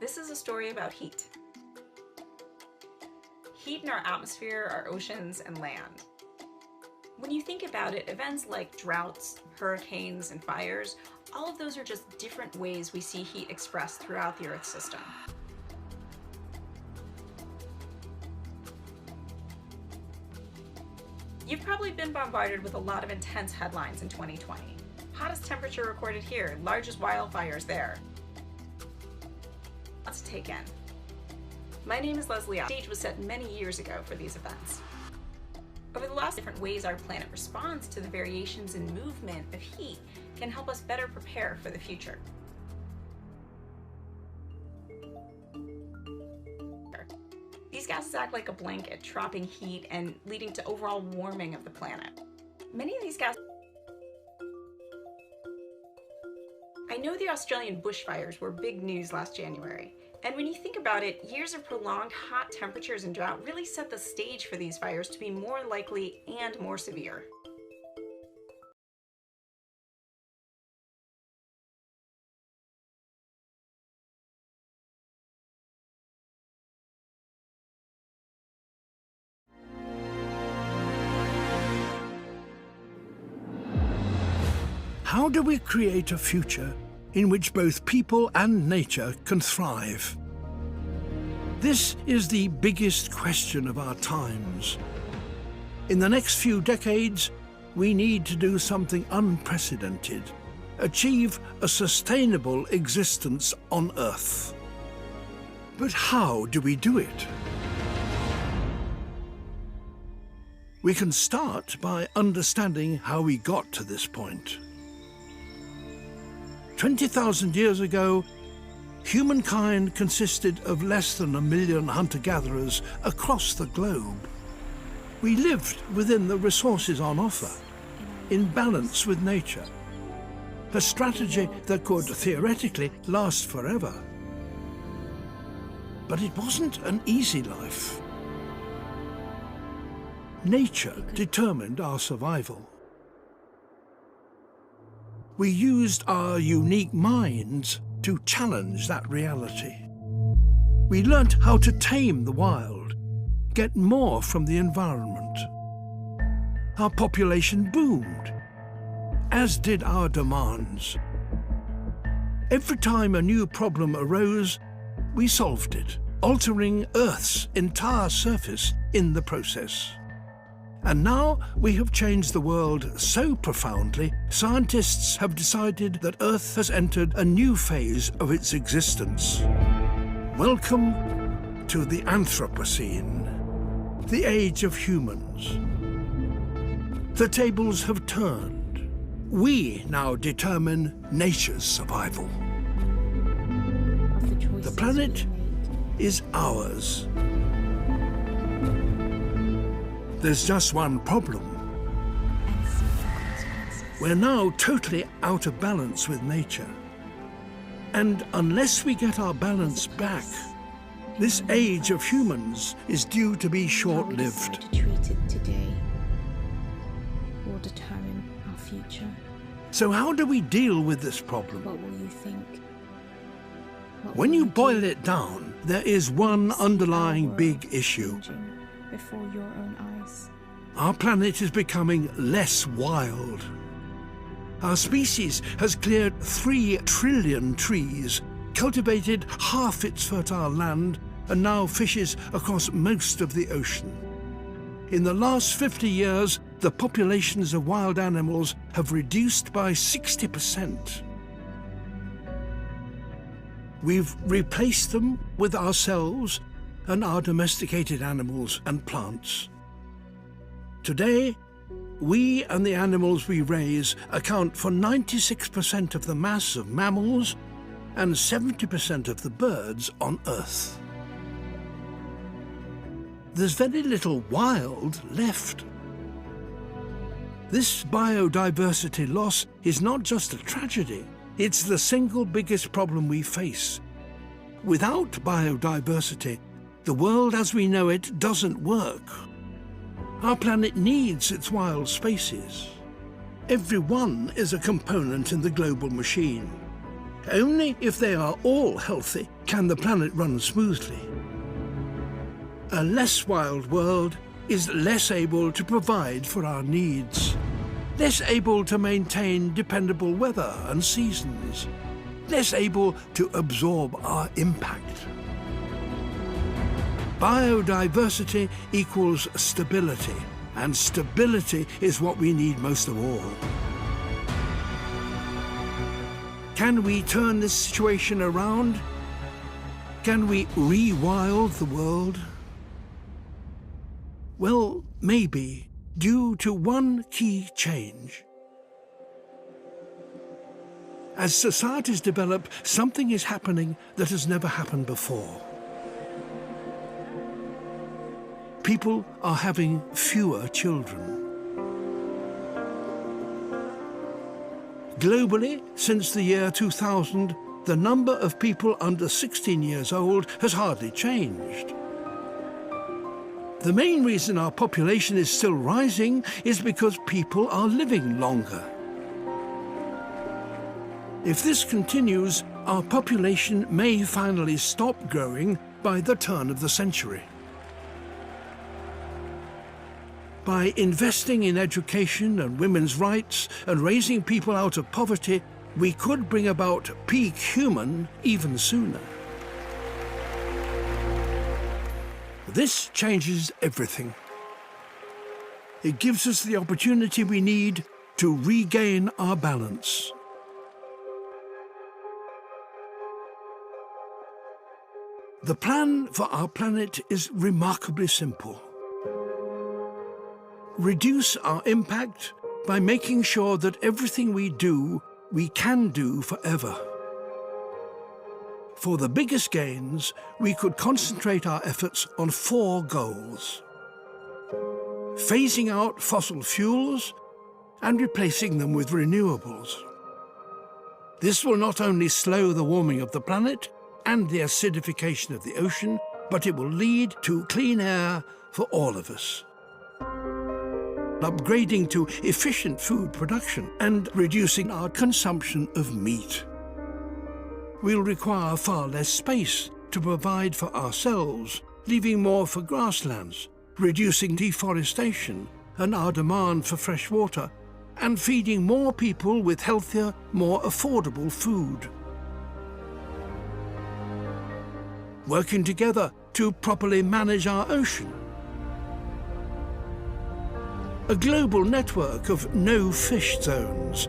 This is a story about heat. Heat in our atmosphere, our oceans, and land. When you think about it, events like droughts, hurricanes, and fires, all of those are just different ways we see heat expressed throughout the Earth's system. You've probably been bombarded with a lot of intense headlines in 2020. Hottest temperature recorded here, largest wildfires there. Lots to take in. My name is Leslie. The stage was set many years ago for these events. Over the last different ways our planet responds to the variations in movement of heat can help us better prepare for the future. These gases act like a blanket, trapping heat and leading to overall warming of the planet. Many of these gases. I know the Australian bushfires were big news last January, and when you think about it, years of prolonged hot temperatures and drought really set the stage for these fires to be more likely and more severe. How do we create a future in which both people and nature can thrive? This is the biggest question of our times. In the next few decades, we need to do something unprecedented, achieve a sustainable existence on Earth. But how do we do it? We can start by understanding how we got to this point. 20,000 years ago, humankind consisted of less than 1 million hunter-gatherers across the globe. We lived within the resources on offer, in balance with nature. A strategy that could theoretically last forever. But it wasn't an easy life. Nature determined our survival. We used our unique minds to challenge that reality. We learnt how to tame the wild, get more from the environment. Our population boomed, as did our demands. Every time a new problem arose, we solved it, altering Earth's entire surface in the process. And now we have changed the world so profoundly, scientists have decided that Earth has entered a new phase of its existence. Welcome to the Anthropocene, the age of humans. The tables have turned. We now determine nature's survival. The planet is ours. There's just one problem. We're now totally out of balance with nature. And unless we get our balance back, this age of humans is due to be short-lived. How we decide to treat it today will determine our future. So how do we deal with this problem? What will you think? When you boil it down, there is one underlying big issue. Before your own eyes. Our planet is becoming less wild. Our species has cleared 3 trillion trees, cultivated half its fertile land, and now fishes across most of the ocean. In the last 50 years, the populations of wild animals have reduced by 60%. We've replaced them with ourselves and our domesticated animals and plants. Today, we and the animals we raise account for 96% of the mass of mammals and 70% of the birds on Earth. There's very little wild left. This biodiversity loss is not just a tragedy, it's the single biggest problem we face. Without biodiversity, the world as we know it doesn't work. Our planet needs its wild spaces. Every one is a component in the global machine. Only if they are all healthy can the planet run smoothly. A less wild world is less able to provide for our needs, less able to maintain dependable weather and seasons, less able to absorb our impact. Biodiversity equals stability, and stability is what we need most of all. Can we turn this situation around? Can we rewild the world? Well, maybe, due to one key change. As societies develop, something is happening that has never happened before. People are having fewer children. Globally, since the year 2000, the number of people under 16 years old has hardly changed. The main reason our population is still rising is because people are living longer. If this continues, our population may finally stop growing by the turn of the century. By investing in education and women's rights and raising people out of poverty, we could bring about peak human even sooner. This changes everything. It gives us the opportunity we need to regain our balance. The plan for our planet is remarkably simple. Reduce our impact by making sure that everything we do, we can do forever. For the biggest gains, we could concentrate our efforts on 4 goals: phasing out fossil fuels and replacing them with renewables. This will not only slow the warming of the planet and the acidification of the ocean, but it will lead to clean air for all of us. Upgrading to efficient food production and reducing our consumption of meat. We'll require far less space to provide for ourselves, leaving more for grasslands, reducing deforestation and our demand for fresh water, and feeding more people with healthier, more affordable food. Working together to properly manage our ocean. A global network of no-fish zones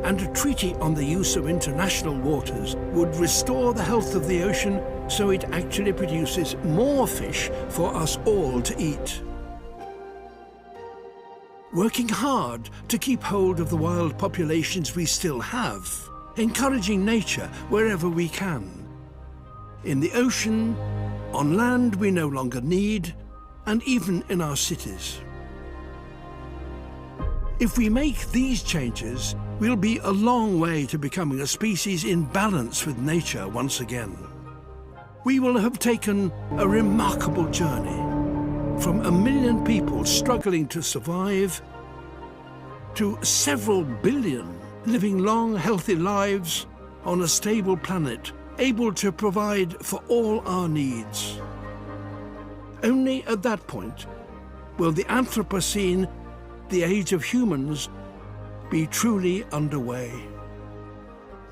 and a treaty on the use of international waters would restore the health of the ocean so it actually produces more fish for us all to eat. Working hard to keep hold of the wild populations we still have, encouraging nature wherever we can. In the ocean, on land we no longer need, and even in our cities. If we make these changes, we'll be a long way to becoming a species in balance with nature once again. We will have taken a remarkable journey, from 1 million people struggling to survive, to several billion living long, healthy lives on a stable planet, able to provide for all our needs. Only at that point will the Anthropocene, the age of humans, be truly underway.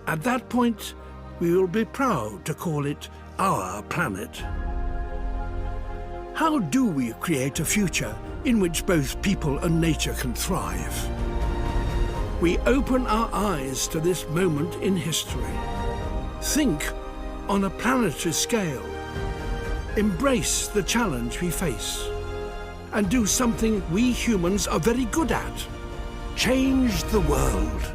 At that point, we will be proud to call it our planet. How do we create a future in which both people and nature can thrive? We open our eyes to this moment in history. Think on a planetary scale. Embrace the challenge we face. And do something we humans are very good at. Change the world.